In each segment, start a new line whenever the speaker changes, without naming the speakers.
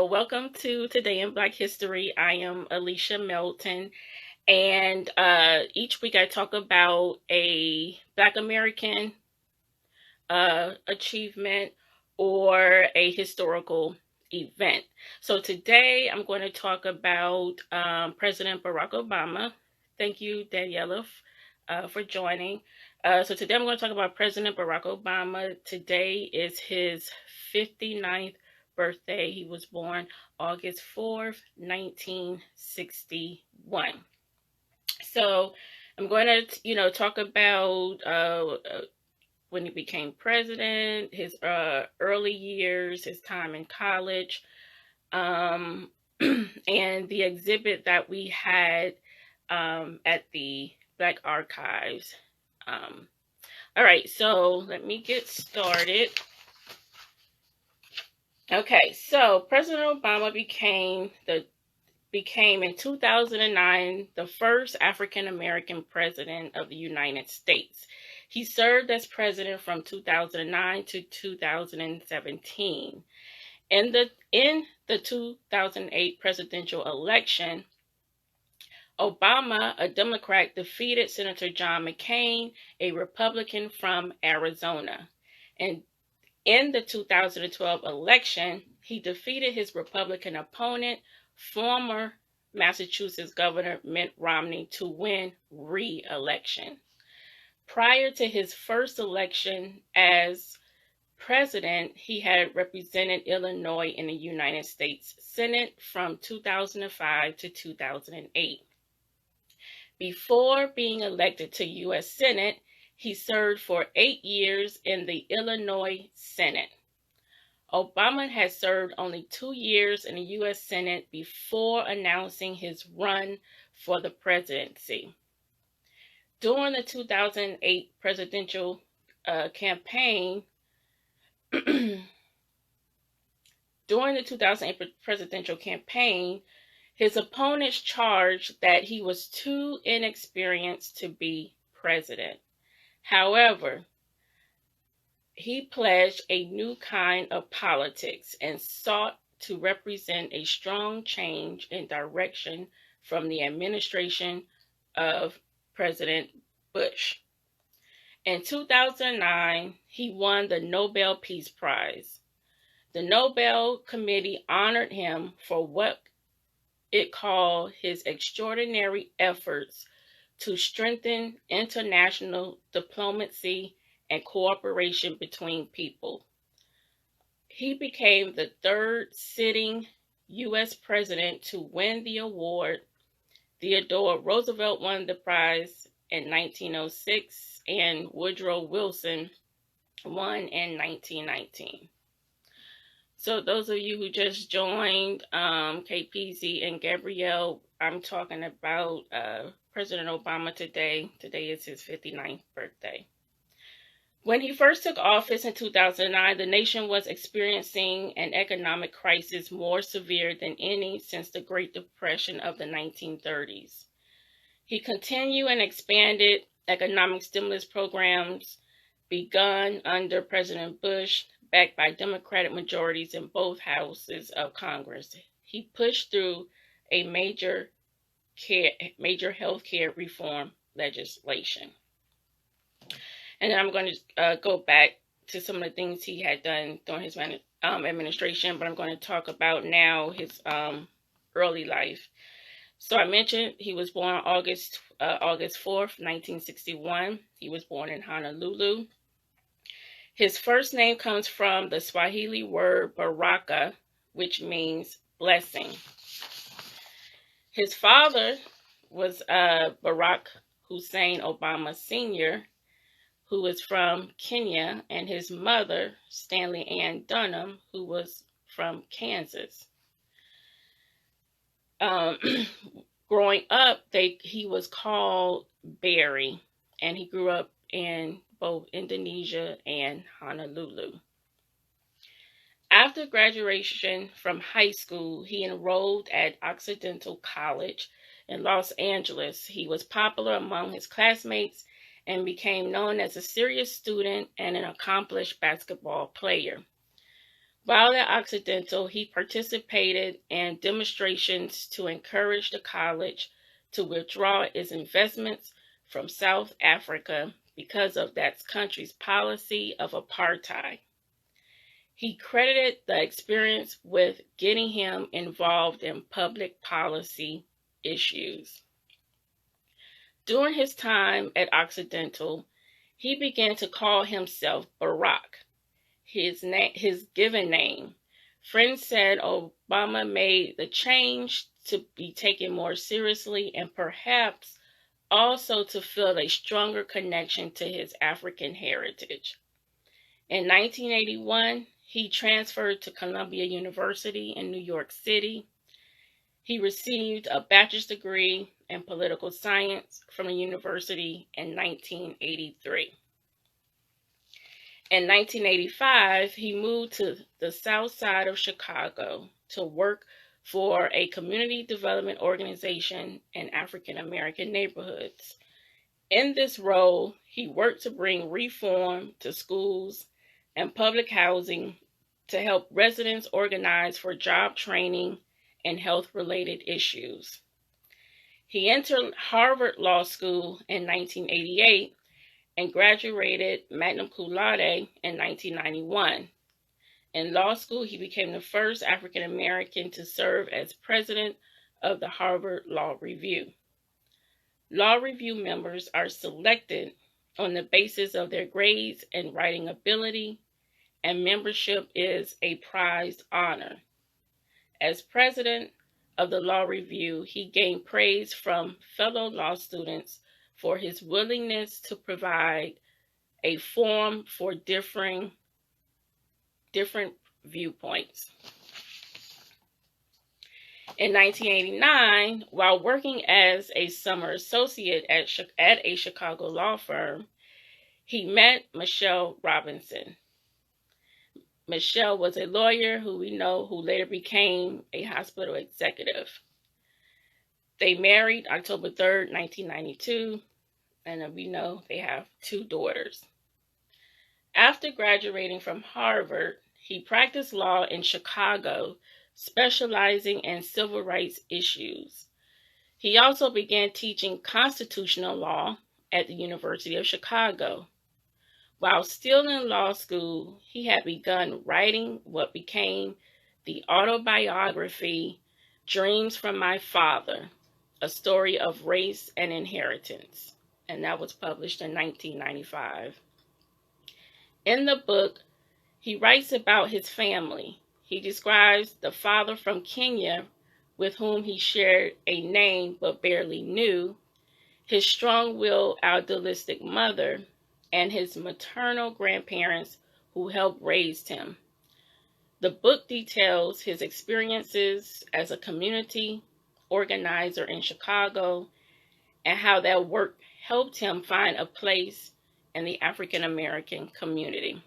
Well, welcome to Today in Black History. I am Alicia Melton, and each week I talk about a Black American achievement or a historical event. So today I'm going to talk about President Barack Obama. Thank you, Daniela, for joining. So today I'm going to talk about President Barack Obama. Today is his 59th birthday. He was born August 4th, 1961. So I'm going to, talk about when he became president, his early years, his time in college, and the exhibit that we had at the Black Archives. All right, so let me get started. Okay, so President Obama became in 2009 the first African American president of the United States. He served as president from 2009 to 2017. In the 2008 presidential election, Obama, a Democrat, defeated Senator John McCain, a Republican from Arizona. And in the 2012 election, he defeated his Republican opponent, former Massachusetts Governor Mitt Romney, to win re-election. Prior to his first election as president, he had represented Illinois in the United States Senate from 2005 to 2008. Before being elected to U.S. Senate, he served for 8 years in the Illinois Senate. Obama had served only 2 years in the U.S. Senate before announcing his run for the presidency. During the 2008 presidential campaign, his opponents charged that he was too inexperienced to be president. However, he pledged a new kind of politics and sought to represent a strong change in direction from the administration of President Bush. In 2009, he won the Nobel Peace Prize. The Nobel Committee honored him for what it called his extraordinary efforts to strengthen international diplomacy and cooperation between people. He became the third sitting U.S. president to win the award. Theodore Roosevelt won the prize in 1906, and Woodrow Wilson won in 1919. So those of you who just joined, KPZ and Gabrielle, I'm talking about President Obama today. Today is his 59th birthday. When he first took office in 2009, the nation was experiencing an economic crisis more severe than any since the Great Depression of the 1930s. He continued and expanded economic stimulus programs begun under President Bush, backed by Democratic majorities in both houses of Congress. He pushed through a major health care reform legislation. And then I'm going to go back to some of the things he had done during his administration, but I'm going to talk about now his early life. So I mentioned he was born August 4th, 1961. He was born in Honolulu. His first name comes from the Swahili word baraka, which means blessing. His father was Barack Hussein Obama Sr., who was from Kenya, and his mother, Stanley Ann Dunham, who was from Kansas. Growing up, he was called Barry, and he grew up in both Indonesia and Honolulu. After graduation from high school, he enrolled at Occidental College in Los Angeles. He was popular among his classmates and became known as a serious student and an accomplished basketball player. While at Occidental, he participated in demonstrations to encourage the college to withdraw its investments from South Africa because of that country's policy of apartheid. He credited the experience with getting him involved in public policy issues. During his time at Occidental, he began to call himself Barack, his given name. Friends said Obama made the change to be taken more seriously and perhaps also to feel a stronger connection to his African heritage. In 1981, he transferred to Columbia University in New York City. He received a bachelor's degree in political science from the university in 1983. In 1985, he moved to the south side of Chicago to work for a community development organization in African American neighborhoods. In this role, he worked to bring reform to schools and public housing to help residents organize for job training and health-related issues. He entered Harvard Law School in 1988 and graduated magna cum laude in 1991. In law school, he became the first African American to serve as president of the Harvard Law Review. Law review members are selected on the basis of their grades and writing ability, and membership is a prized honor. As president of the Law Review, he gained praise from fellow law students for his willingness to provide a forum for different viewpoints. In 1989, while working as a summer associate at a Chicago law firm, he met Michelle Robinson. Michelle was a lawyer who we know who later became a hospital executive. They married October 3rd, 1992, and we know they have 2 daughters. After graduating from Harvard, he practiced law in Chicago, specializing in civil rights issues. He also began teaching constitutional law at the University of Chicago. While still in law school, he had begun writing what became the autobiography Dreams from My Father, a story of race and inheritance, and that was published in 1995. In the book, he writes about his family. He describes the father from Kenya, with whom he shared a name but barely knew, his strong-willed idealistic mother, and his maternal grandparents who helped raise him. The book details his experiences as a community organizer in Chicago and how that work helped him find a place in the African American community.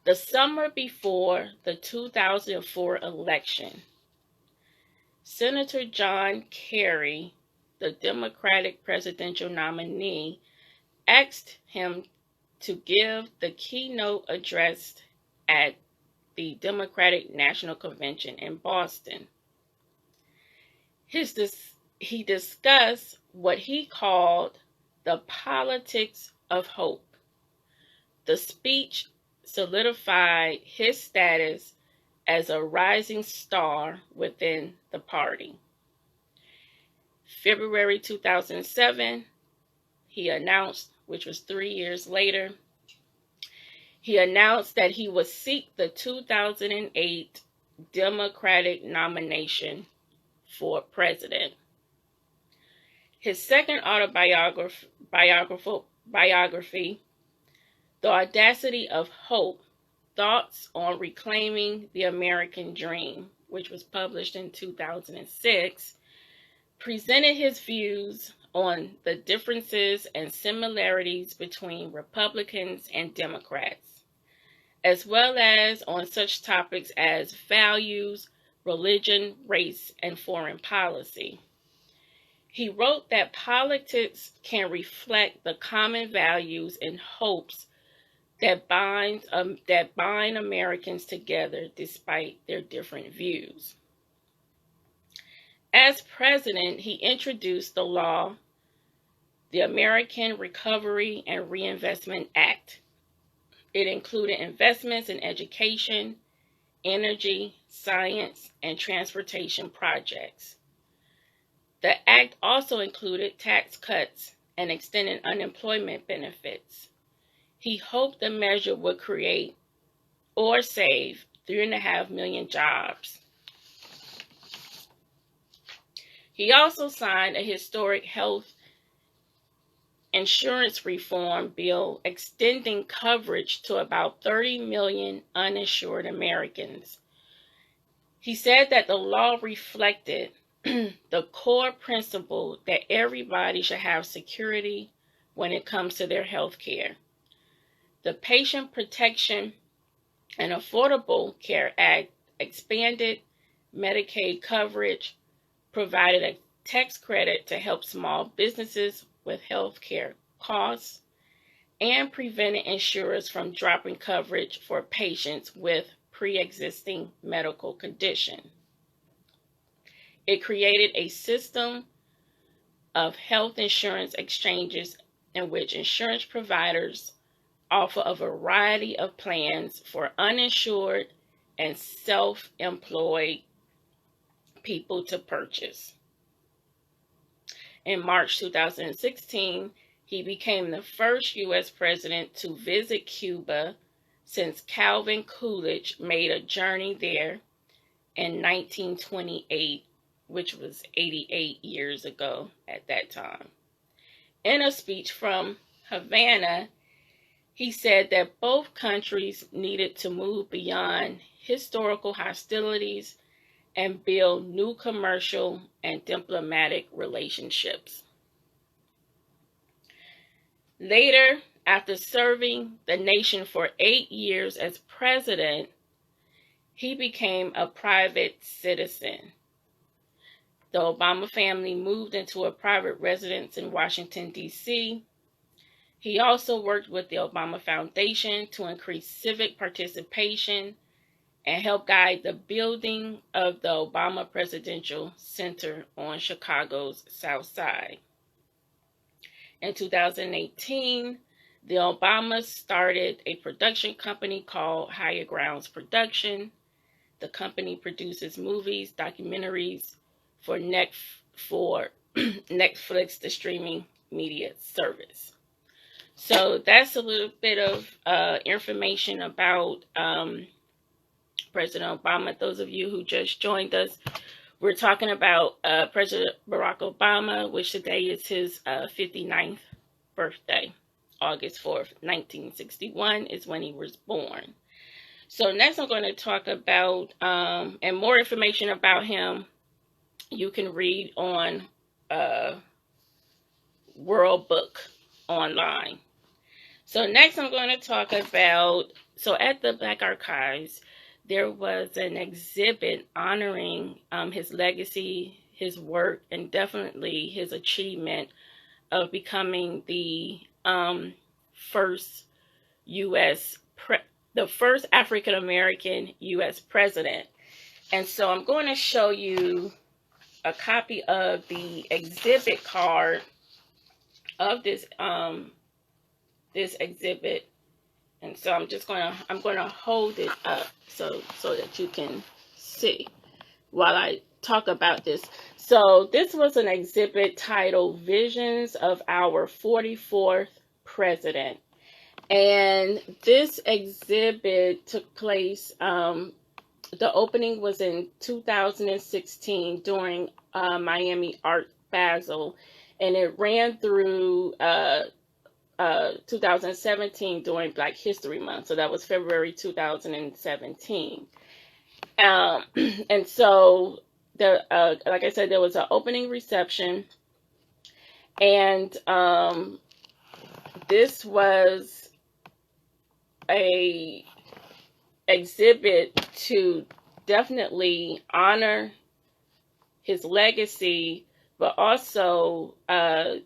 The summer before the 2004 election, Senator John Kerry, the Democratic presidential nominee, asked him to give the keynote address at the Democratic National Convention in Boston. He discussed what he called the politics of hope. The speech solidified his status as a rising star within the party. February 2007, he announced, which was 3 years later, he announced that he would seek the 2008 Democratic nomination for president. His second autobiography, The Audacity of Hope, Thoughts on Reclaiming the American Dream, which was published in 2006, presented his views on the differences and similarities between Republicans and Democrats, as well as on such topics as values, religion, race, and foreign policy. He wrote that politics can reflect the common values and hopes that bind Americans together despite their different views. As president, he introduced the law, the American Recovery and Reinvestment Act. It included investments in education, energy, science, and transportation projects. The act also included tax cuts and extended unemployment benefits. He hoped the measure would create or save 3.5 million jobs. He also signed a historic health insurance reform bill extending coverage to about 30 million uninsured Americans. He said that the law reflected the core principle that everybody should have security when it comes to their health care. The Patient Protection and Affordable Care Act expanded Medicaid coverage, provided a tax credit to help small businesses with health care costs, and prevented insurers from dropping coverage for patients with pre-existing medical condition. It created a system of health insurance exchanges in which insurance providers offer a variety of plans for uninsured and self-employed people to purchase. In March 2016, he became the first U.S. president to visit Cuba since Calvin Coolidge made a journey there in 1928, which was 88 years ago at that time. In a speech from Havana, he said that both countries needed to move beyond historical hostilities and build new commercial and diplomatic relationships. Later, after serving the nation for 8 years as president, he became a private citizen. The Obama family moved into a private residence in Washington, D.C. He also worked with the Obama Foundation to increase civic participation and help guide the building of the Obama Presidential Center on Chicago's South Side. In 2018, the Obamas started a production company called Higher Grounds Production. The company produces movies, documentaries for Netflix, the streaming media service. So that's a little bit of information about President Obama. Those of you who just joined us, we're talking about President Barack Obama, which today is his 59th birthday. August 4th, 1961 is when he was born. So next I'm going to talk about, and more information about him you can read on World Book online. So next I'm going to talk about, so at the Black Archives, there was an exhibit honoring his legacy, his work, and definitely his achievement of becoming the first the first African American U.S. president. And so I'm going to show you a copy of the exhibit card of this this exhibit. And so I'm going to hold it up so that you can see while I talk about this. So this was an exhibit titled Visions of Our 44th President. And this exhibit took place, the opening was in 2016 during Miami Art Basel, and it ran through 2017 during Black History Month. So that was February 2017. And so, like I said, there was an opening reception, and this was a exhibit to definitely honor his legacy, but also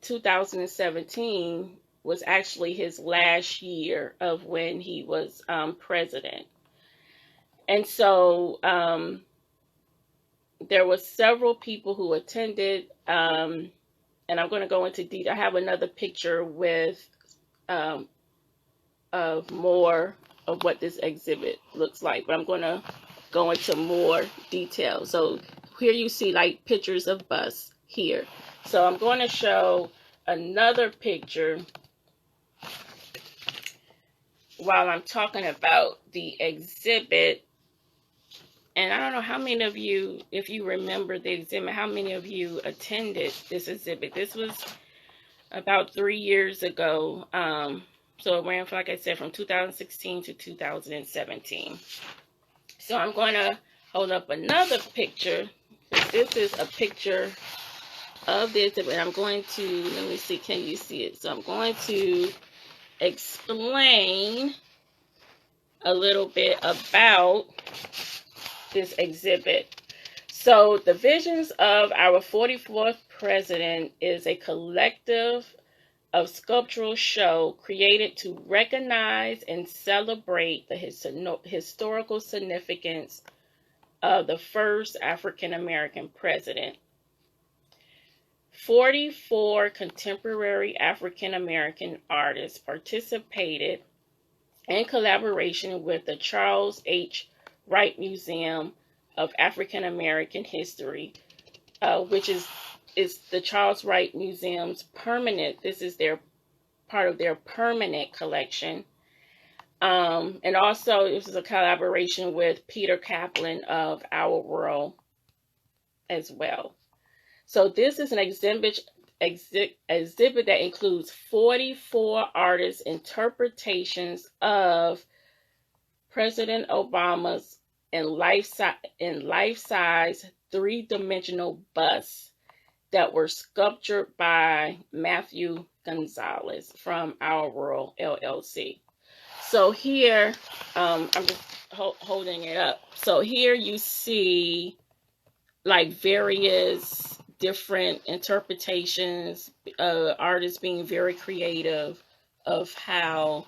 2017 was actually his last year of when he was president. And so there were several people who attended, and I'm going to go into detail. I have another picture with um, of more of what this exhibit looks like, but I'm going to go into more detail. So here you see like pictures of bus here. So I'm going to show another picture while I'm talking about the exhibit. And I don't know how many of you, if you remember the exhibit, how many of you attended this exhibit. This was about 3 years ago. So it ran, like I said, from 2016 to 2017. So I'm going to hold up another picture. This is a picture of the exhibit. I'm going to, let me see, can you see it? So I'm going to explain a little bit about this exhibit. So the Visions of Our 44th President is a collective of sculptural show created to recognize and celebrate the historical significance of the first African American president. 44 contemporary African American artists participated in collaboration with the Charles H. Wright Museum of African American History, which is the Charles Wright Museum's permanent. This is their part of their permanent collection. And also, this is a collaboration with Peter Kaplan of Our World as well. So this is an exhibit that includes 44 artists' interpretations of President Obama's in life-size three-dimensional busts that were sculptured by Matthew Gonzalez from Our World LLC. So here, I'm just holding it up. So here you see like various different interpretations, artists being very creative of how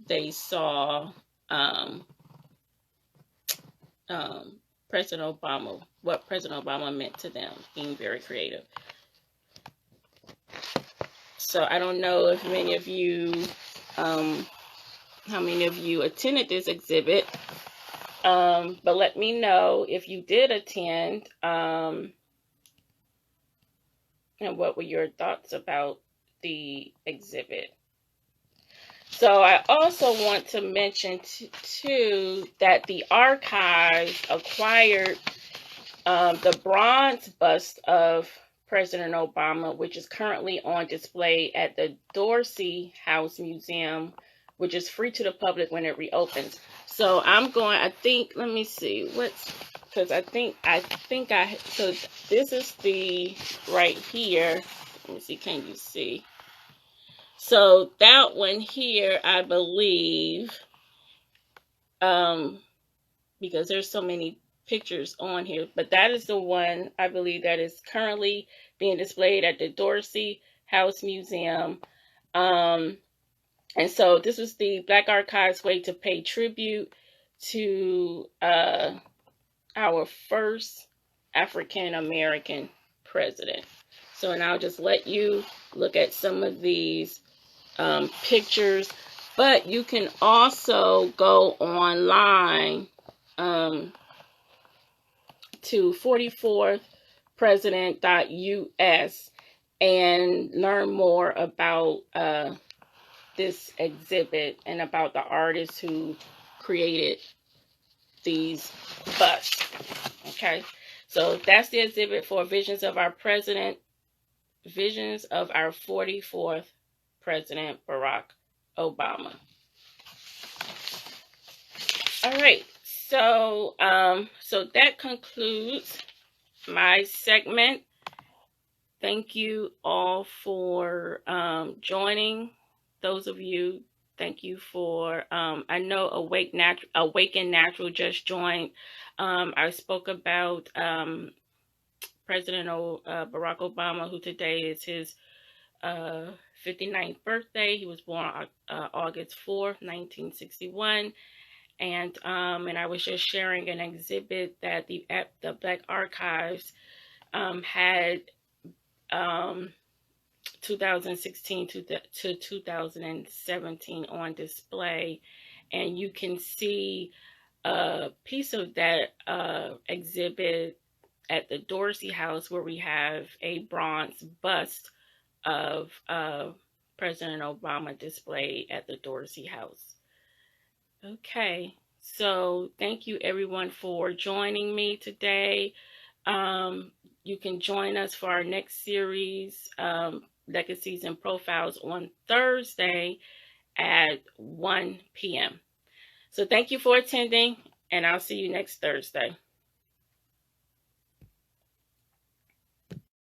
they saw President Obama, what President Obama meant to them, being very creative. So I don't know if many of you, how many of you attended this exhibit, but let me know if you did attend, and what were your thoughts about the exhibit. So I also want to mention too that the archives acquired the bronze bust of President Obama, which is currently on display at the Dorsey House Museum, which is free to the public when it reopens. So let me see, so this is the, right here, let me see, can you see? So that one here, I believe, because there's so many pictures on here, but that is the one I believe that is currently being displayed at the Dorsey House Museum. And so this was the Black Archives way to pay tribute to our first African American president. So, and I'll just let you look at some of these pictures, but you can also go online to 44thpresident.us and learn more about this exhibit and about the artists who created these busts. Okay, so that's the exhibit for Visions of Our President, Visions of Our 44th President, Barack Obama. All right, so so that concludes my segment. Thank you all for joining. Those of you, thank you for, I know Awaken Natural just joined. I spoke about President Barack Obama, who today is his 59th birthday. He was born August 4th, 1961. And I was just sharing an exhibit that the Black Archives had 2016 to 2017 on display, and you can see a piece of that exhibit at the Dorsey House, where we have a bronze bust of President Obama displayed at the Dorsey House. Okay, so thank you everyone for joining me today. You can join us for our next series, Legacies and Profiles, on Thursday at 1 p.m. So thank you for attending, and I'll see you next Thursday.